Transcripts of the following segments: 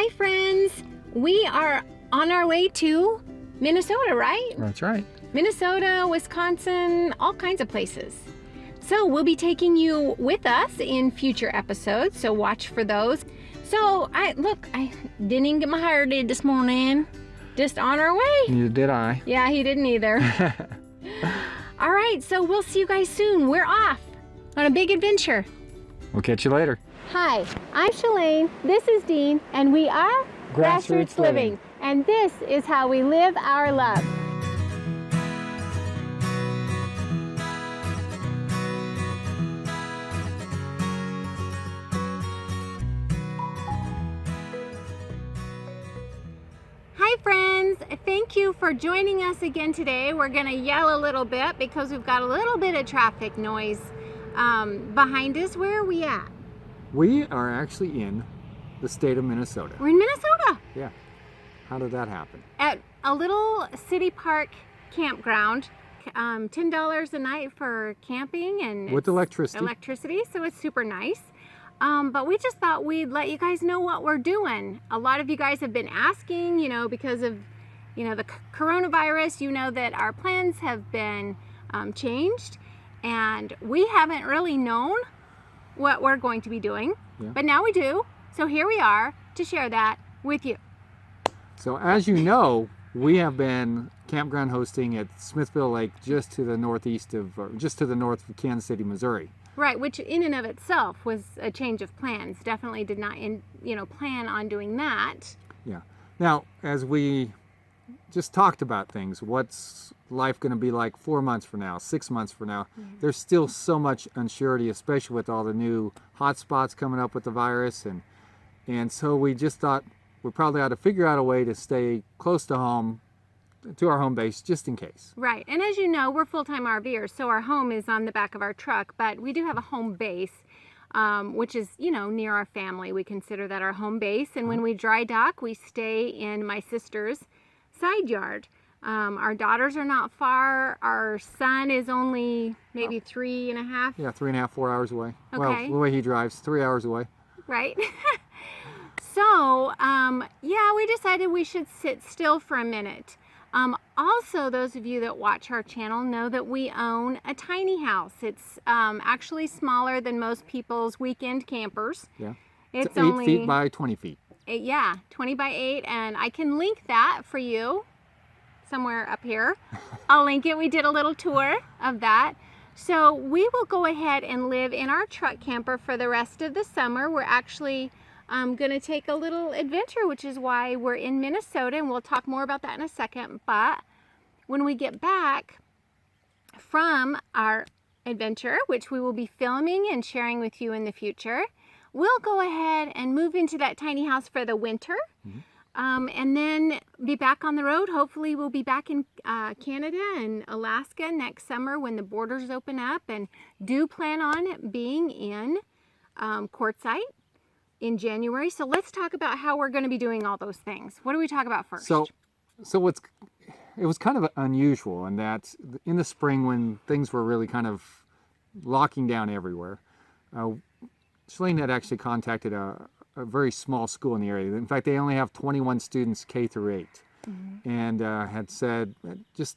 Hi friends, we are on our way to Minnesota, right? That's right. Minnesota, Wisconsin, all kinds of places. So we'll be taking you with us in future episodes, so watch for those. So I didn't even get my hair did this morning. Just on our way. Neither did I. Yeah, he didn't either. All right, so we'll see you guys soon. We're off on a big adventure. We'll catch you later. Hi, I'm Shalane, this is Dean, and we are Grassroots Living. And this is how we live our love. Hi friends, thank you for joining us again today. We're gonna yell a little bit because we've got a little bit of traffic noise behind us. Where are we at? We are actually in the state of Minnesota. We're in Minnesota. Yeah. How did that happen? At a little city park campground. $10 a night for camping and With electricity. Electricity, so it's super nice. But we just thought we'd let you guys know what we're doing. A lot of you guys have been asking, because of, the coronavirus, that our plans have been changed, and we haven't really known what we're going to be doing, but now we do. So here we are to share that with you. So as you know, we have been campground hosting at Smithville Lake, just to the north of Kansas City, Missouri. Right, which in and of itself was a change of plans. Definitely did not, plan on doing that. Yeah. Now, as we just talked about things, what's life going to be like 4 months from now, 6 months from now? There's still so much uncertainty, especially with all the new hot spots coming up with the virus, and so we just thought we probably ought to figure out a way to stay close to home, to our home base, just in case. Right, and as you know, we're full-time RVers, so our home is on the back of our truck, but we do have a home base, which is, near our family. We consider that our home base, and when we dry dock, we stay in my sister's side yard. Our daughters are not far. Our son is only maybe 3.5. Yeah, 3.5, 4 hours away. Okay. Well, the way he drives, 3 hours away. Right. So, we decided we should sit still for a minute. Also, those of you that watch our channel know that we own a tiny house. It's actually smaller than most people's weekend campers. Yeah. It's 8 only feet by 20 feet. 20 by 8, and I can link that for you somewhere up here. I'll link it. We did a little tour of that. So we will go ahead and live in our truck camper for the rest of the summer. We're actually going to take a little adventure, which is why we're in Minnesota, and we'll talk more about that in a second. But when we get back from our adventure, which we will be filming and sharing with you in the future, we'll go ahead and move into that tiny house for the winter. And then be back on the road. Hopefully we'll be back in Canada and Alaska next summer when the borders open up, and do plan on being in Quartzsite in January. So let's talk about how we're going to be doing all those things. What do we talk about first? So it was kind of unusual in that in the spring, when things were really kind of locking down everywhere, Shalane had actually contacted a very small school in the area. In fact, they only have 21 students K through 8, and had said, just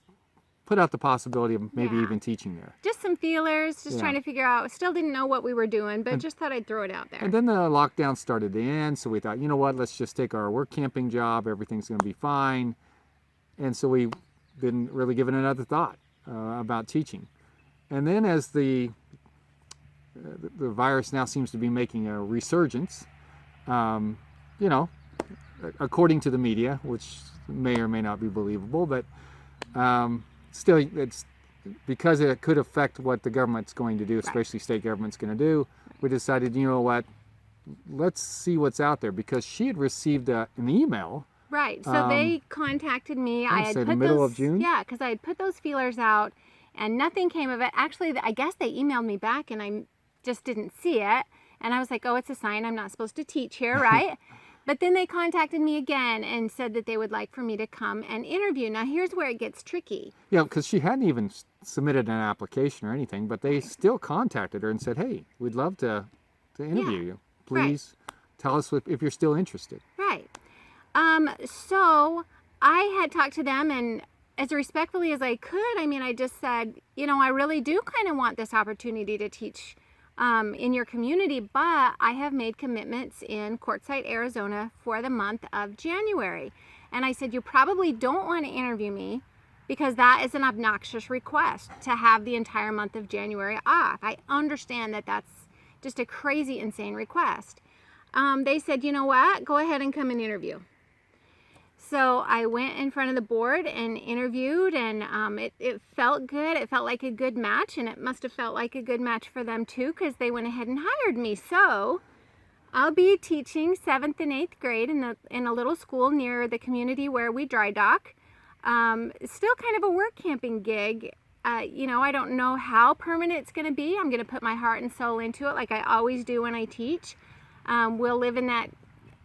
put out the possibility of maybe even teaching there. Just some feelers, just trying to figure out. Still didn't know what we were doing, but just thought I'd throw it out there. And then the lockdown started to end, so we thought, you know what, let's just take our work camping job. Everything's going to be fine. And so we didn't really give it another thought about teaching. And then as the virus now seems to be making a resurgence, according to the media, which may or may not be believable, but still, it's because it could affect what the government's going to do, especially state government's going to do. We decided, you know what, let's see what's out there, because she had received an email. Right, so they contacted me. I had put the middle of June? Yeah, because I had put those feelers out and nothing came of it. Actually, I guess they emailed me back and I just didn't see it. And I was like, oh, it's a sign I'm not supposed to teach here, right? But then they contacted me again and said that they would like for me to come and interview. Now, here's where it gets tricky. Yeah, because she hadn't even submitted an application or anything, but they still contacted her and said, hey, we'd love to interview you. Please tell us if you're still interested. Right. So I had talked to them, and as respectfully as I could, I mean, I just said, you know, I really do kind of want this opportunity to teach in your community, but I have made commitments in Quartzsite, Arizona for the month of January. And I said, you probably don't want to interview me because that is an obnoxious request to have the entire month of January off. I understand that that's just a crazy, insane request. They said, you know what, go ahead and come and interview. So I went in front of the board and interviewed, and it felt good. It felt like a good match, and it must have felt like a good match for them too, because they went ahead and hired me. So I'll be teaching 7th and 8th grade in a little school near the community where we dry dock. Still kind of a work camping gig. You know, I don't know how permanent it's going to be. I'm going to put my heart and soul into it like I always do when I teach. We'll live in that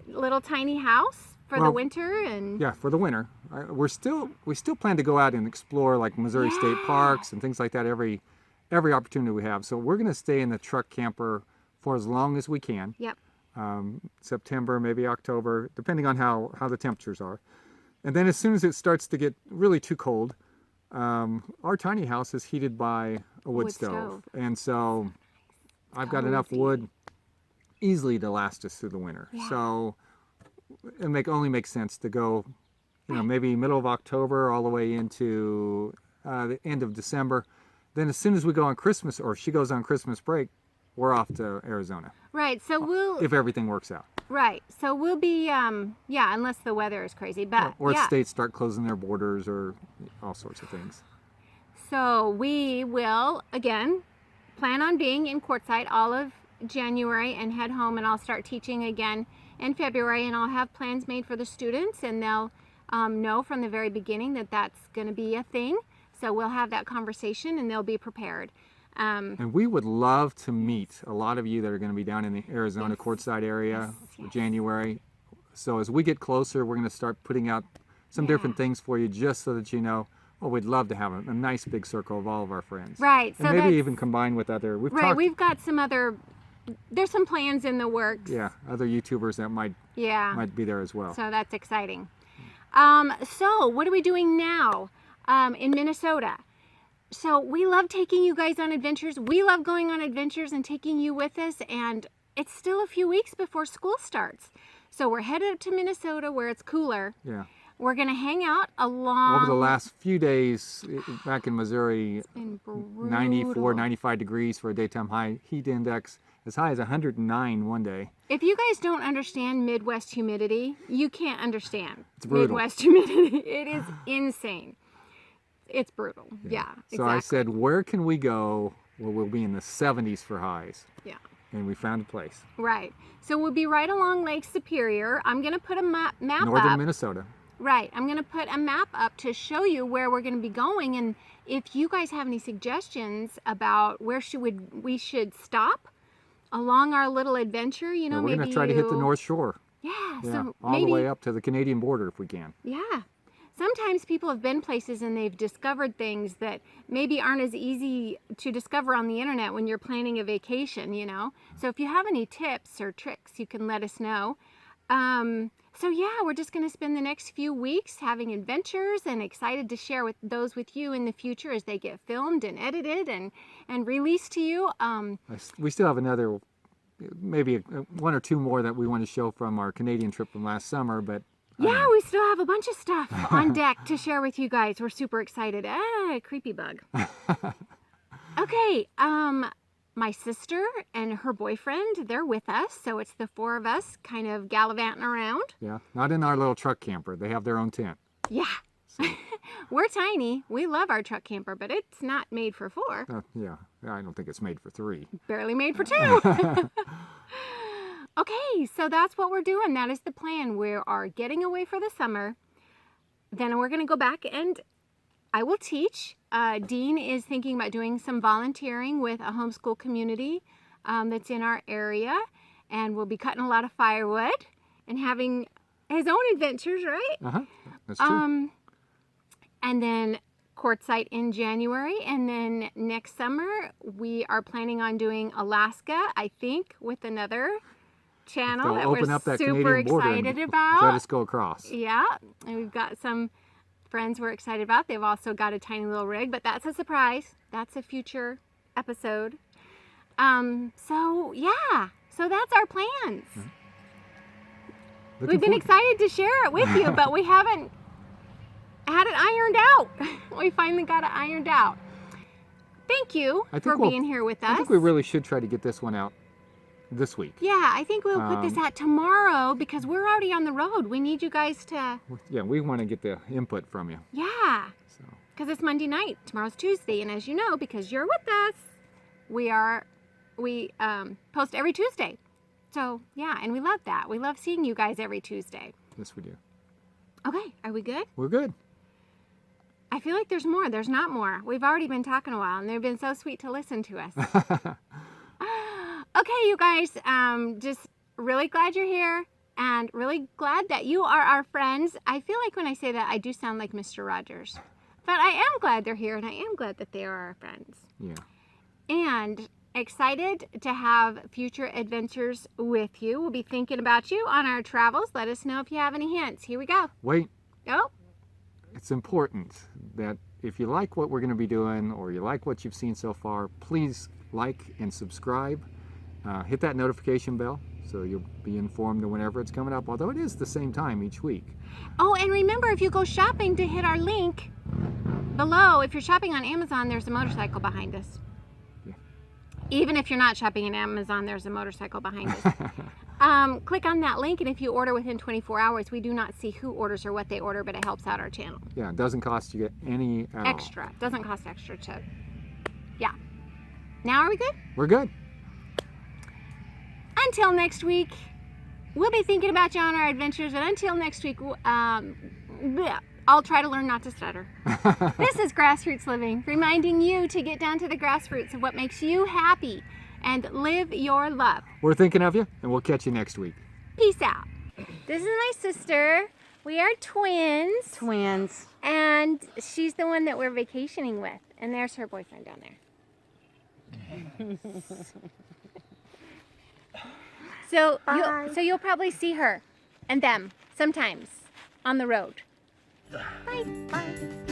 little tiny house for the winter, and yeah, for the winter. We still plan to go out and explore like Missouri State parks and things like that every opportunity we have. So we're going to stay in the truck camper for as long as we can. Yep. September, maybe October, depending on how the temperatures are. And then as soon as it starts to get really too cold, our tiny house is heated by a wood stove. And so I've got enough wood easily to last us through the winter. Yeah. So it only makes sense to go, you know, maybe middle of October all the way into the end of December. Then as soon as we go on Christmas, or she goes on Christmas break, we're off to Arizona. Right. So if everything works out. Right. So we'll be, yeah, unless the weather is crazy. But or states start closing their borders or all sorts of things. So we will, again, plan on being in Quartzsite all of January and head home, and I'll start teaching again in February, and I'll have plans made for the students, and they'll know from the very beginning that that's going to be a thing. So we'll have that conversation, and they'll be prepared. And we would love to meet a lot of you that are going to be down in the Arizona Quartzsite area for January. So as we get closer, we're going to start putting out some different things for you, just so that you know, oh, we'd love to have a nice big circle of all of our friends. Right. And so maybe even combine with other. We've got some other. There's some plans in the works. Yeah, other YouTubers that might be there as well. So that's exciting. So what are we doing now in Minnesota? So we love taking you guys on adventures. We love going on adventures and taking you with us, and it's still a few weeks before school starts. So we're headed to Minnesota where it's cooler. Yeah. We're going to hang out along... Over the last few days back in Missouri, 94, 95 degrees for a daytime high heat index, as high as 109 one day. If you guys don't understand Midwest humidity, you can't understand Midwest humidity. It is insane. It's brutal. Yeah, exactly. So I said, where can we go where we'll be in the 70s for highs? Yeah. And we found a place. Right. So we'll be right along Lake Superior. I'm going to put a map Northern up. Minnesota. Right. I'm going to put a map up to show you where we're going to be going. And if you guys have any suggestions about where we should stop along our little adventure, you know, we're going to try to hit the North Shore. Yeah. So all the way up to the Canadian border if we can. Yeah. Sometimes people have been places and they've discovered things that maybe aren't as easy to discover on the internet when you're planning a vacation, you know. So if you have any tips or tricks, you can let us know. So yeah, we're just going to spend the next few weeks having adventures, and excited to share those with you in the future as they get filmed and edited and released to you. We still have another, maybe one or two more that we want to show from our Canadian trip from last summer, but yeah, we still have a bunch of stuff on deck to share with you guys. We're super excited. Creepy bug. Okay, my sister and her boyfriend, they're with us, so it's the four of us kind of gallivanting around. Yeah, not in our little truck camper. They have their own tent. Yeah. So. We're tiny. We love our truck camper, but it's not made for four. Yeah, I don't think it's made for three. Barely made for two. Okay, so that's what we're doing. That is the plan. We are getting away for the summer. Then we're going to go back and I will teach. Dean is thinking about doing some volunteering with a homeschool community that's in our area. And we'll be cutting a lot of firewood and having his own adventures, right? Uh-huh. That's true. And then Quartzsite in January. And then next summer, we are planning on doing Alaska, I think, with another channel They'll that open we're up that super Canadian border and excited let about. us go across. Yeah, and we've got some friends we're excited about. They've also got a tiny little rig, but that's a surprise. That's a future episode. So yeah, so that's our plans. We've been excited to share it with you, but we haven't had it ironed out. We finally got it ironed out. Thank you for being here with us. I think we really should try to get this one out this week. Yeah, I think we'll put this out tomorrow because we're already on the road. We need you guys to... Yeah, we want to get the input from you. Yeah, because it's Monday night. Tomorrow's Tuesday, and as you know, because you're with us, we post every Tuesday. So, yeah, and we love that. We love seeing you guys every Tuesday. Yes, we do. Okay, are we good? We're good. I feel like there's more. There's not more. We've already been talking a while, and they've been so sweet to listen to us. Okay, you guys, just really glad you're here, and really glad that you are our friends. I feel like when I say that, I do sound like Mr. Rogers. But I am glad they're here, and I am glad that they are our friends. Yeah. And excited to have future adventures with you. We'll be thinking about you on our travels. Let us know if you have any hints. Here we go. Wait. Oh. It's important that if you like what we're going to be doing or you like what you've seen so far, please like and subscribe. Hit that notification bell so you'll be informed whenever it's coming up, although it is the same time each week. Oh, and remember, if you go shopping, to hit our link below. If you're shopping on Amazon, there's a motorcycle behind us. Yeah. Even if you're not shopping on Amazon, there's a motorcycle behind us. Click on that link, and if you order within 24 hours, we do not see who orders or what they order, but it helps out our channel. Yeah, it doesn't cost you any extra. It doesn't cost extra to... Yeah. Now are we good? We're good. Until next week, we'll be thinking about you on our adventures, and until next week, I'll try to learn not to stutter. This is Grassroots Living, reminding you to get down to the grassroots of what makes you happy and live your love. We're thinking of you, and we'll catch you next week. Peace out. This is my sister. We are twins. Twins. And she's the one that we're vacationing with. And there's her boyfriend down there. So you'll probably see her and them sometimes on the road. Bye. Bye.